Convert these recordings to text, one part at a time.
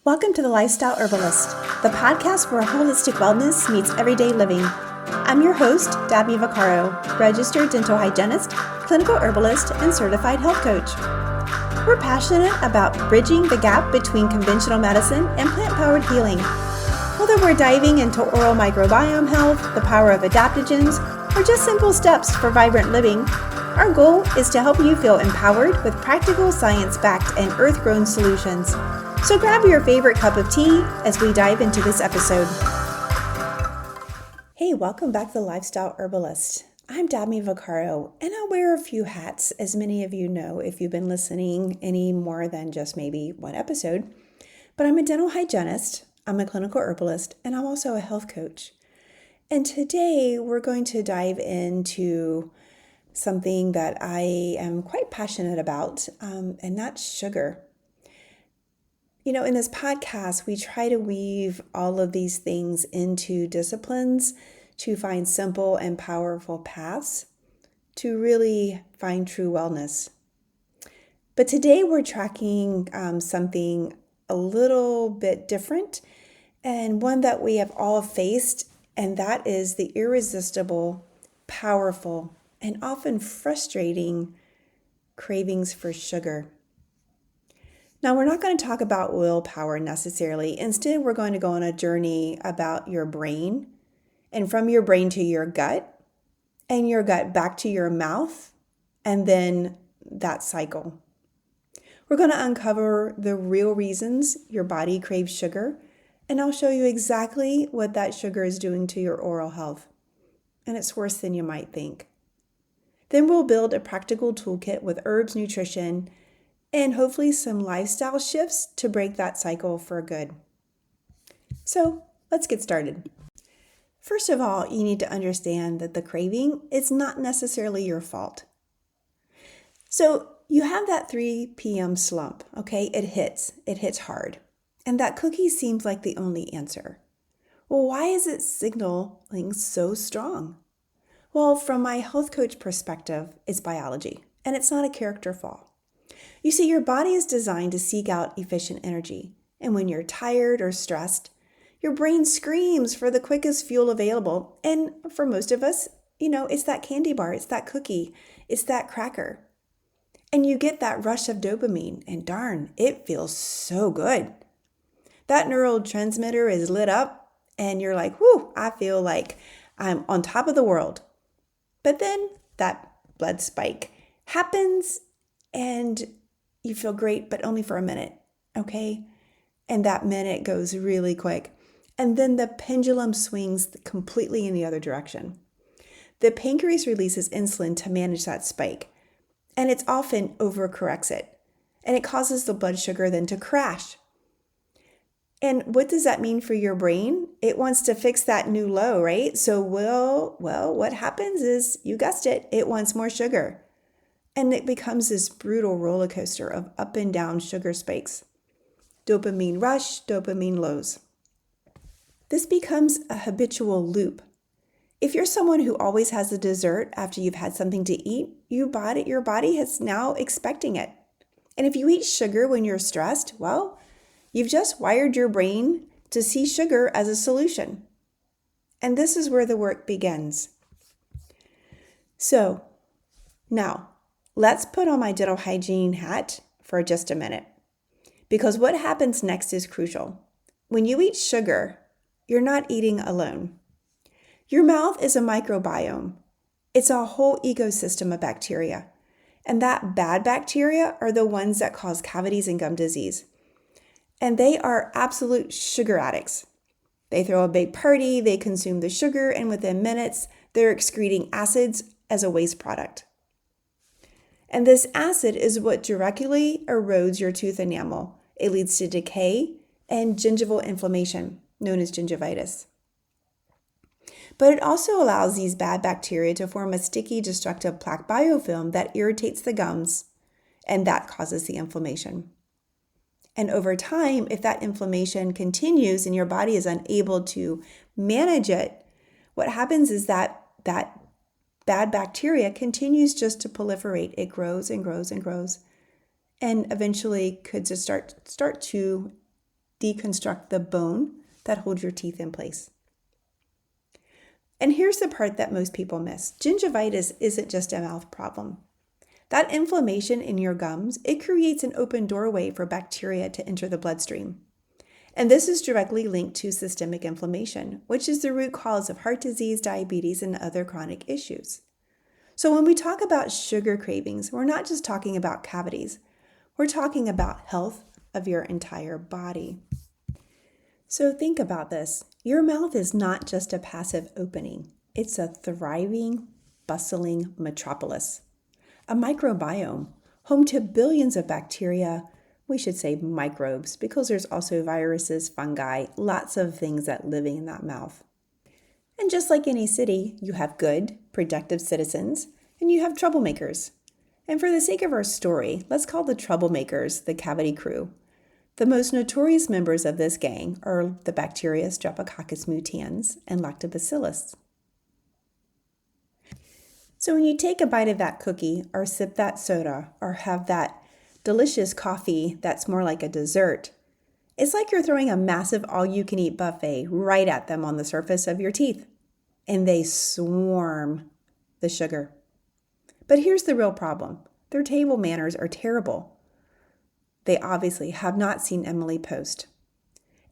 Welcome to the Lifestyle Herbalist, the podcast where holistic wellness meets everyday living. I'm your host, Dabney Vaccaro, registered dental hygienist, clinical herbalist, and certified health coach. We're passionate about bridging the gap between conventional medicine and plant-powered healing. Whether we're diving into oral microbiome health, the power of adaptogens, or just simple steps for vibrant living, our goal is to help you feel empowered with practical, science-backed, and earth-grown solutions. So grab your favorite cup of tea as we dive into this episode. Hey, welcome back to the Lifestyle Herbalist. I'm Dabney Vaccaro, and I wear a few hats, as many of you know if you've been listening any more than just maybe one episode. But I'm a dental hygienist, I'm a clinical herbalist, and I'm also a health coach. And today we're going to dive into something that I am quite passionate about, and that's sugar. You know, in this podcast, we try to weave all of these things into disciplines to find simple and powerful paths to really find true wellness. But today we're tracking something a little bit different and one that we have all faced, and that is the irresistible, powerful, and often frustrating cravings for sugar. Now, we're not going to talk about willpower necessarily. Instead, we're going to go on a journey about your brain, and from your brain to your gut, and your gut back to your mouth, and then that cycle. We're going to uncover the real reasons your body craves sugar, and I'll show you exactly what that sugar is doing to your oral health. And it's worse than you might think. Then we'll build a practical toolkit with herbs, nutrition, and hopefully some lifestyle shifts to break that cycle for good. So let's get started. First of all, you need to understand that the craving is not necessarily your fault. So you have that 3 p.m. slump, okay? It hits hard. And that cookie seems like the only answer. Well, why is it signaling so strong? Well, from my health coach perspective, it's biology, and it's not a character flaw. You see, your body is designed to seek out efficient energy. And when you're tired or stressed, your brain screams for the quickest fuel available. And for most of us, it's that candy bar, it's that cookie, it's that cracker. And you get that rush of dopamine, and darn, it feels so good. That neurotransmitter is lit up, and you're like, whew, I feel like I'm on top of the world. But then that blood spike happens, and you feel great, but only for a minute, okay? And that minute goes really quick. And then the pendulum swings completely in the other direction. The pancreas releases insulin to manage that spike, and it's often overcorrects it. And it causes the blood sugar then to crash. And what does that mean for your brain? It wants to fix that new low, right? So, well, what happens is, you guessed it, it wants more sugar. And it becomes this brutal roller coaster of up and down sugar spikes. Dopamine rush, dopamine lows. This becomes a habitual loop. If you're someone who always has a dessert after you've had something to eat, your body is now expecting it. And if you eat sugar when you're stressed, well, you've just wired your brain to see sugar as a solution. And this is where the work begins. So, now, let's put on my dental hygiene hat for just a minute, because what happens next is crucial. When you eat sugar, you're not eating alone. Your mouth is a microbiome. It's a whole ecosystem of bacteria. And that bad bacteria are the ones that cause cavities and gum disease. And they are absolute sugar addicts. They throw a big party, they consume the sugar, and within minutes, they're excreting acids as a waste product. And this acid is what directly erodes your tooth enamel. It leads to decay and gingival inflammation, known as gingivitis. But it also allows these bad bacteria to form a sticky, destructive plaque biofilm that irritates the gums, and that causes the inflammation. And over time, if that inflammation continues and your body is unable to manage it, what happens is that bad bacteria continues just to proliferate. It grows and grows and grows, and eventually could just start to deconstruct the bone that holds your teeth in place. And here's the part that most people miss. Gingivitis isn't just a mouth problem. That inflammation in your gums, it creates an open doorway for bacteria to enter the bloodstream. And this is directly linked to systemic inflammation, which is the root cause of heart disease, diabetes, and other chronic issues. So when we talk about sugar cravings, we're not just talking about cavities. We're talking about health of your entire body. So think about this. Your mouth is not just a passive opening. It's a thriving, bustling metropolis. A microbiome, home to billions of bacteria, we should say microbes, because there's also viruses, fungi, lots of things that live in that mouth. And just like any city, you have good, productive citizens, and you have troublemakers. And for the sake of our story, let's call the troublemakers the cavity crew. The most notorious members of this gang are the bacteria Streptococcus mutans and lactobacillus. So when you take a bite of that cookie or sip that soda or have that delicious coffee that's more like a dessert, it's like you're throwing a massive all-you-can-eat buffet right at them on the surface of your teeth, and they swarm the sugar. But here's the real problem. Their table manners are terrible. They obviously have not seen Emily Post.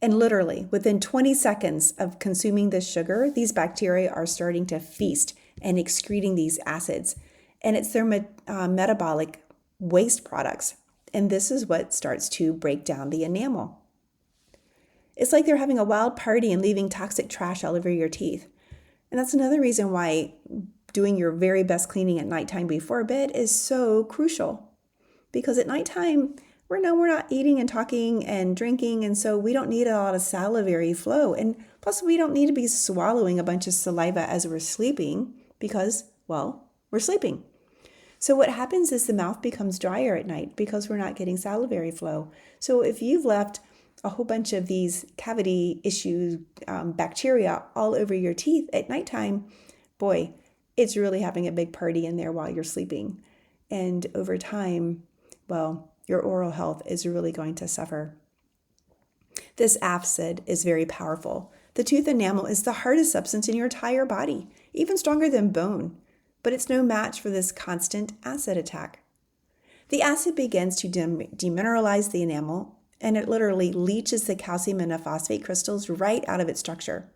And literally, within 20 seconds of consuming this sugar, these bacteria are starting to feast and excreting these acids. And it's their metabolic waste products. And this is what starts to break down the enamel. It's like they're having a wild party and leaving toxic trash all over your teeth. And that's another reason why doing your very best cleaning at nighttime before bed is so crucial. Because at nighttime, we're not eating and talking and drinking, and so we don't need a lot of salivary flow. And plus, we don't need to be swallowing a bunch of saliva as we're sleeping because, well, we're sleeping. So what happens is the mouth becomes drier at night because we're not getting salivary flow. So if you've left a whole bunch of these cavity issues, bacteria all over your teeth at nighttime, boy, it's really having a big party in there while you're sleeping. And over time, well, your oral health is really going to suffer. This acid is very powerful. The tooth enamel is the hardest substance in your entire body, even stronger than bone, but it's no match for this constant acid attack. The acid begins to demineralize the enamel, and it literally leaches the calcium and the phosphate crystals right out of its structure.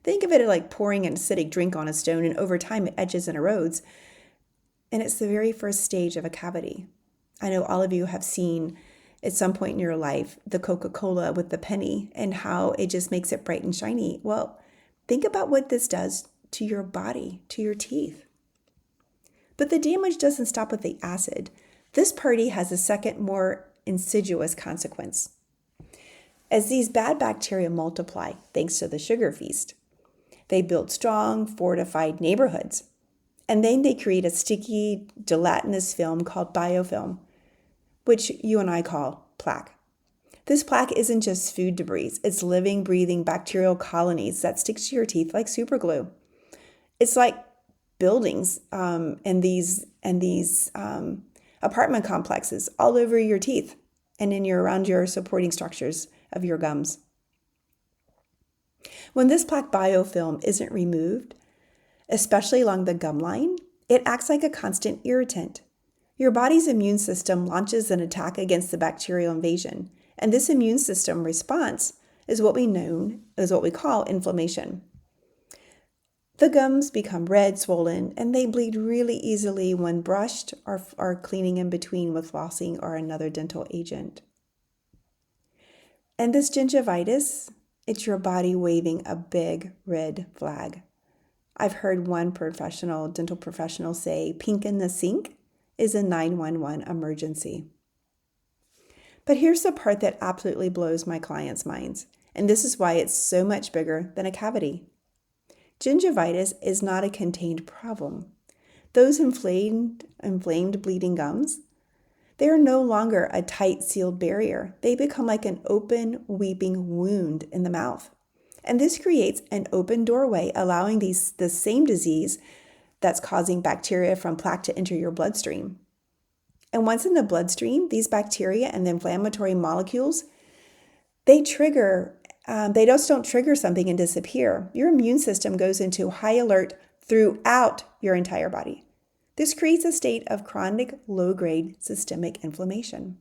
Think of it like pouring an acidic drink on a stone, and over time it etches and erodes, and it's the very first stage of a cavity. I know all of you have seen at some point in your life the Coca-Cola with the penny and how it just makes it bright and shiny. Well, think about what this does to your body, to your teeth. But the damage doesn't stop with the acid. This party has a second, more insidious consequence. As these bad bacteria multiply, thanks to the sugar feast, they build strong, fortified neighborhoods. And then they create a sticky, gelatinous film called biofilm, which you and I call plaque. This plaque isn't just food debris. It's living, breathing bacterial colonies that stick to your teeth like super glue. It's like buildings and these apartment complexes all over your teeth and around your supporting structures of your gums. When this plaque biofilm isn't removed, especially along the gum line, it acts like a constant irritant. Your body's immune system launches an attack against the bacterial invasion, and this immune system response is what we call inflammation. The gums become red, swollen, and they bleed really easily when brushed or cleaning in between with flossing or another dental agent. And this gingivitis, it's your body waving a big red flag. I've heard one dental professional say, pink in the sink is a 911 emergency. But here's the part that absolutely blows my clients' minds, and this is why it's so much bigger than a cavity. Gingivitis is not a contained problem. Those inflamed bleeding gums, they are no longer a tight sealed barrier. They become like an open weeping wound in the mouth. And this creates an open doorway, allowing the same disease that's causing bacteria from plaque to enter your bloodstream. And once in the bloodstream, these bacteria and the inflammatory molecules, they trigger, they just don't trigger something and disappear. Your immune system goes into high alert throughout your entire body. This creates a state of chronic low-grade systemic inflammation.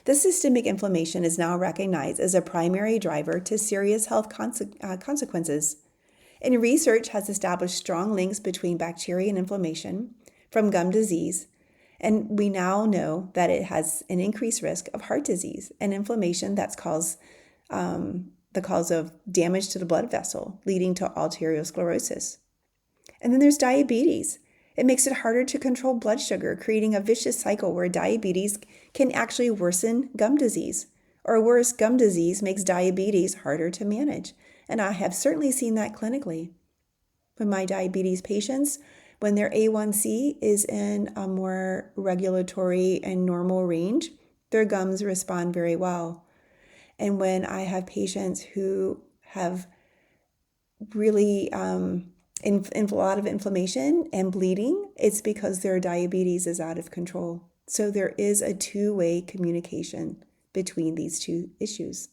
This systemic inflammation is now recognized as a primary driver to serious health consequences. And research has established strong links between bacteria and inflammation from gum disease. And we now know that it has an increased risk of heart disease and inflammation that's the cause of damage to the blood vessel, leading to arteriosclerosis. And then there's diabetes. It makes it harder to control blood sugar, creating a vicious cycle where diabetes can actually worsen gum disease. Or worse, gum disease makes diabetes harder to manage. And I have certainly seen that clinically. With my diabetes patients, when their A1C is in a more regulatory and normal range, their gums respond very well. And when I have patients who have really a lot of inflammation and bleeding, it's because their diabetes is out of control. So there is a two-way communication between these two issues.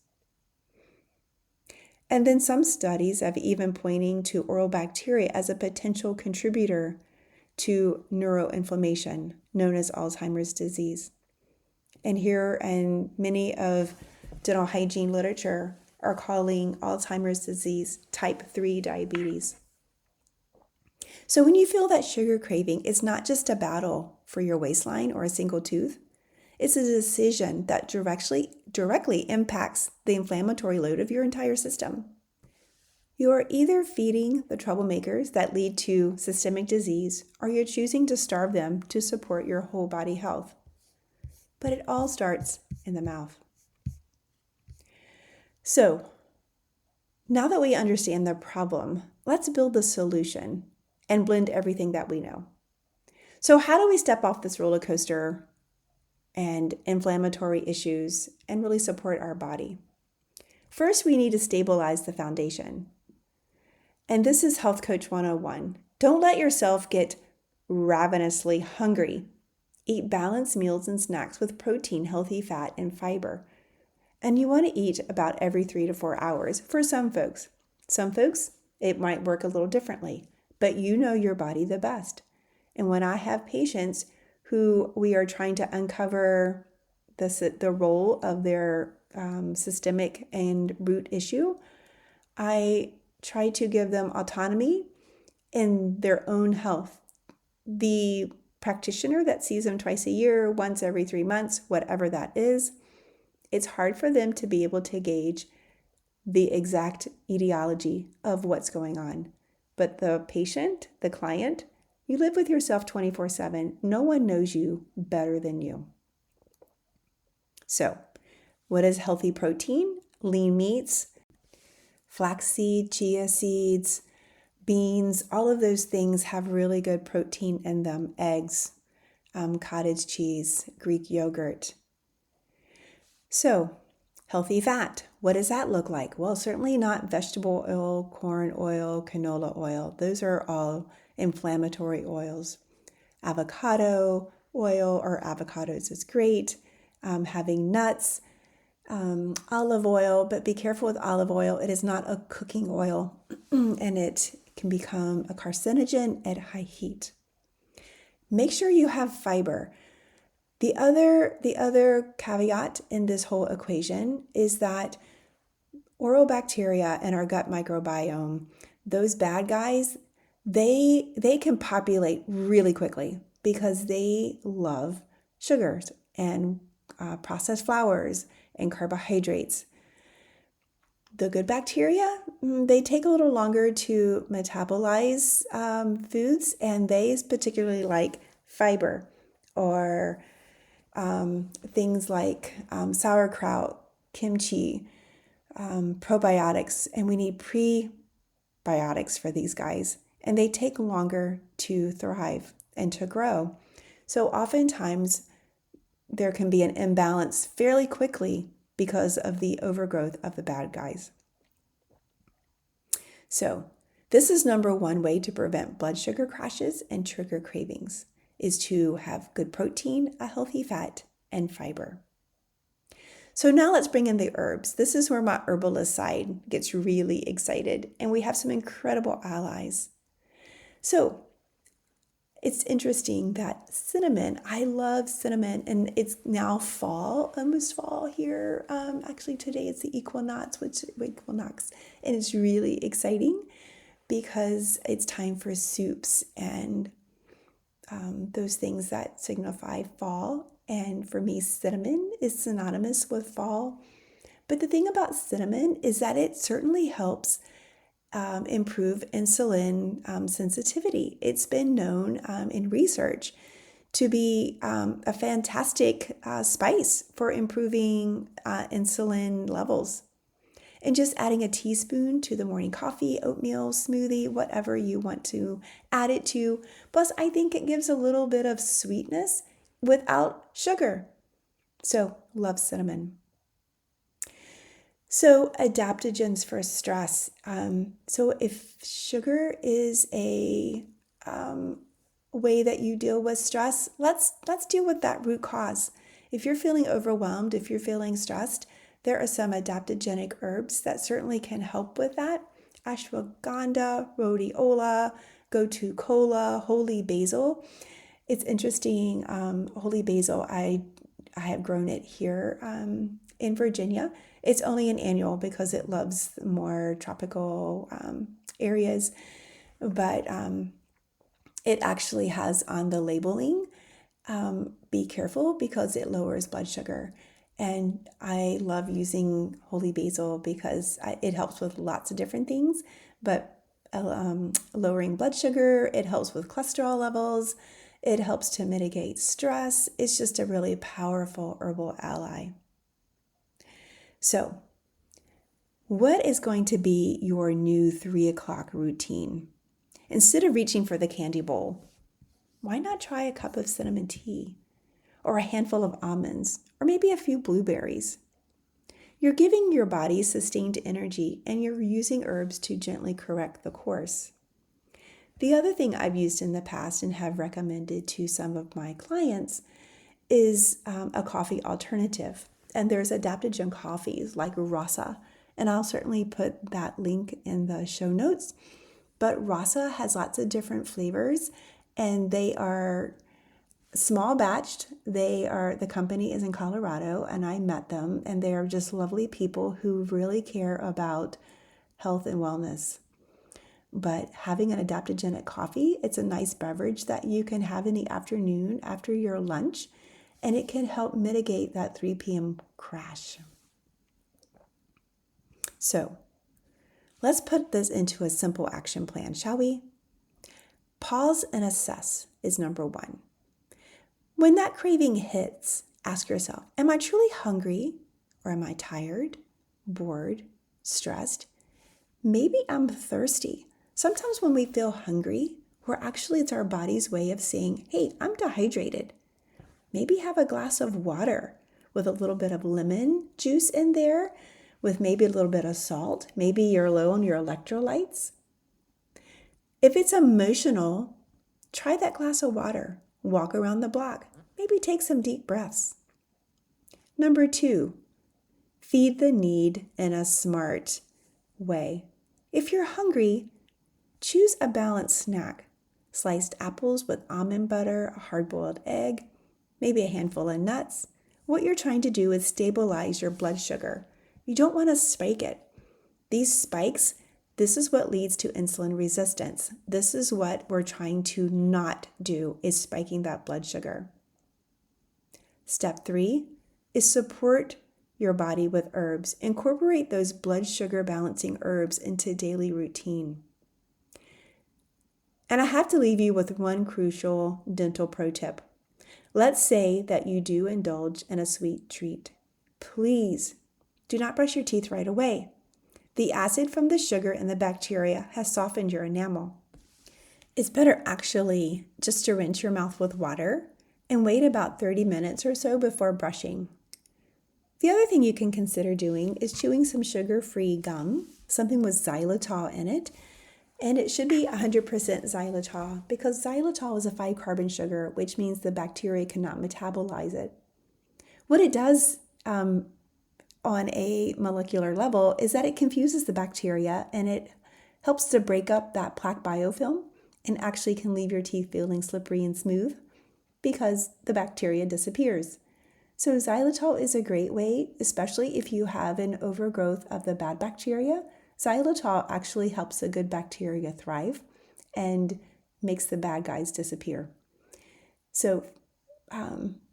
And then some studies have even pointing to oral bacteria as a potential contributor to neuroinflammation, known as Alzheimer's disease. And here, and many of dental hygiene literature are calling Alzheimer's disease type 3 diabetes. So when you feel that sugar craving, it's not just a battle for your waistline or a single tooth. It's a decision that directly impacts the inflammatory load of your entire system. You are either feeding the troublemakers that lead to systemic disease, or you're choosing to starve them to support your whole body health. But it all starts in the mouth. So, now that we understand the problem, let's build the solution and blend everything that we know. So how do we step off this roller coaster and inflammatory issues and really support our body? First, we need to stabilize the foundation. And this is Health Coach 101. Don't let yourself get ravenously hungry. Eat balanced meals and snacks with protein, healthy fat, and fiber. And you want to eat about every 3 to 4 hours for some folks. Some folks, it might work a little differently, but you know your body the best. And when I have patients who we are trying to uncover the role of their systemic and root issue, I try to give them autonomy in their own health. The practitioner that sees them twice a year, once every 3 months, whatever that is, it's hard for them to be able to gauge the exact etiology of what's going on. But the patient, the client, you live with yourself 24/7. No one knows you better than you. So, what is healthy protein? Lean meats, flaxseed, chia seeds, beans, all of those things have really good protein in them. Eggs, cottage cheese, Greek yogurt. So, healthy fat, what does that look like? Well, certainly not vegetable oil, corn oil, canola oil. Those are all inflammatory oils. Avocado oil or avocados is great. Having nuts, olive oil, but be careful with olive oil. It is not a cooking oil and it can become a carcinogen at high heat. Make sure you have fiber. The other caveat in this whole equation is that oral bacteria in our gut microbiome, those bad guys, they can populate really quickly because they love sugars and processed flours and carbohydrates. The good bacteria, they take a little longer to metabolize foods, and they particularly like fiber or things like sauerkraut, kimchi, probiotics, and we need prebiotics for these guys. And they take longer to thrive and to grow. So oftentimes there can be an imbalance fairly quickly because of the overgrowth of the bad guys. So this is number one way to prevent blood sugar crashes and trigger cravings, is to have good protein, a healthy fat, and fiber. So now let's bring in the herbs. This is where my herbalist side gets really excited, and we have some incredible allies. So it's interesting that cinnamon, I love cinnamon, and it's now fall, almost fall here. Actually, today it's the equinox, and it's really exciting because it's time for soups and those things that signify fall. And for me, cinnamon is synonymous with fall. But the thing about cinnamon is that it certainly helps improve insulin sensitivity. It's been known in research to be a fantastic spice for improving insulin levels. And just adding a teaspoon to the morning coffee, oatmeal, smoothie, whatever you want to add it to. Plus, I think it gives a little bit of sweetness without sugar. So, love cinnamon. So, adaptogens for stress. So, if sugar is a way that you deal with stress, let's deal with that root cause. If you're feeling overwhelmed, if you're feeling stressed, there are some adaptogenic herbs that certainly can help with that. Ashwagandha, rhodiola, gotu kola, holy basil. It's interesting, holy basil, I have grown it here in Virginia. It's only an annual because it loves more tropical areas, but it actually has on the labeling, be careful because it lowers blood sugar. And I love using holy basil because it helps with lots of different things, but lowering blood sugar, it helps with cholesterol levels, it helps to mitigate stress. It's just a really powerful herbal ally. So, what is going to be your new 3 o'clock routine? Instead of reaching for the candy bowl, why not try a cup of cinnamon tea? Or a handful of almonds, or maybe a few blueberries. You're giving your body sustained energy, and you're using herbs to gently correct the course. The other thing I've used in the past and have recommended to some of my clients is a coffee alternative. And there's adaptogen coffees like Rasa, and I'll certainly put that link in the show notes. But Rasa has lots of different flavors, and they are small batched. The company is in Colorado, and I met them, and they are just lovely people who really care about health and wellness. But having an adaptogenic coffee, it's a nice beverage that you can have in the afternoon after your lunch, and it can help mitigate that 3 p.m. crash. So, let's put this into a simple action plan, shall we? Pause and assess is number 1. When that craving hits, ask yourself, am I truly hungry, or am I tired, bored, stressed? Maybe I'm thirsty. Sometimes when we feel hungry, it's our body's way of saying, hey, I'm dehydrated. Maybe have a glass of water with a little bit of lemon juice in there, with maybe a little bit of salt. Maybe you're low on your electrolytes. If it's emotional, try that glass of water. Walk around the block. Maybe take some deep breaths. Number 2, feed the need in a smart way. If you're hungry, choose a balanced snack. Sliced apples with almond butter, a hard-boiled egg, maybe a handful of nuts. What you're trying to do is stabilize your blood sugar. You don't want to spike it. These spikes, this is what leads to insulin resistance. This is what we're trying to not do, is spiking that blood sugar. Step 3 is support your body with herbs. Incorporate those blood sugar balancing herbs into daily routine. And I have to leave you with one crucial dental pro tip. Let's say that you do indulge in a sweet treat. Please do not brush your teeth right away. The acid from the sugar and the bacteria has softened your enamel. It's better actually just to rinse your mouth with water and wait about 30 minutes or so before brushing. The other thing you can consider doing is chewing some sugar-free gum, something with xylitol in it. And it should be 100% xylitol because xylitol is a 5-carbon sugar, which means the bacteria cannot metabolize it. What it does on a molecular level is that it confuses the bacteria and it helps to break up that plaque biofilm and actually can leave your teeth feeling slippery and smooth because the bacteria disappears. So xylitol is a great way, especially if you have an overgrowth of the bad bacteria. Xylitol actually helps the good bacteria thrive and makes the bad guys disappear. So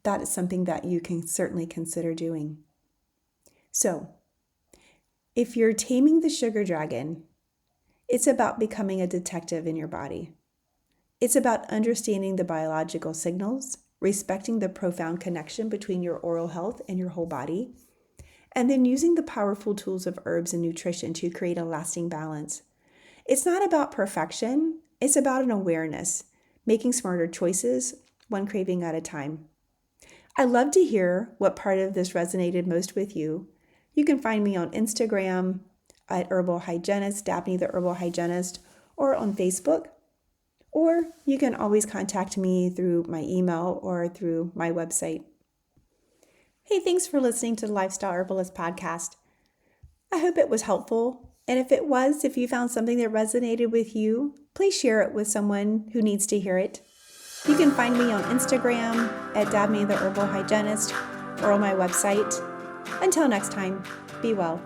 that is something that you can certainly consider doing. So if you're taming the sugar dragon, it's about becoming a detective in your body. It's about understanding the biological signals, respecting the profound connection between your oral health and your whole body, and then using the powerful tools of herbs and nutrition to create a lasting balance. It's not about perfection, it's about an awareness, making smarter choices, one craving at a time. I'd love to hear what part of this resonated most with you. You can find me on Instagram at Herbal Hygienist, Dabney the Herbal Hygienist, or on Facebook. Or you can always contact me through my email or through my website. Hey, thanks for listening to the Lifestyle Herbalist podcast. I hope it was helpful. And if you found something that resonated with you, please share it with someone who needs to hear it. You can find me on Instagram at Dabney the Herbal Hygienist or on my website. Until next time, be well.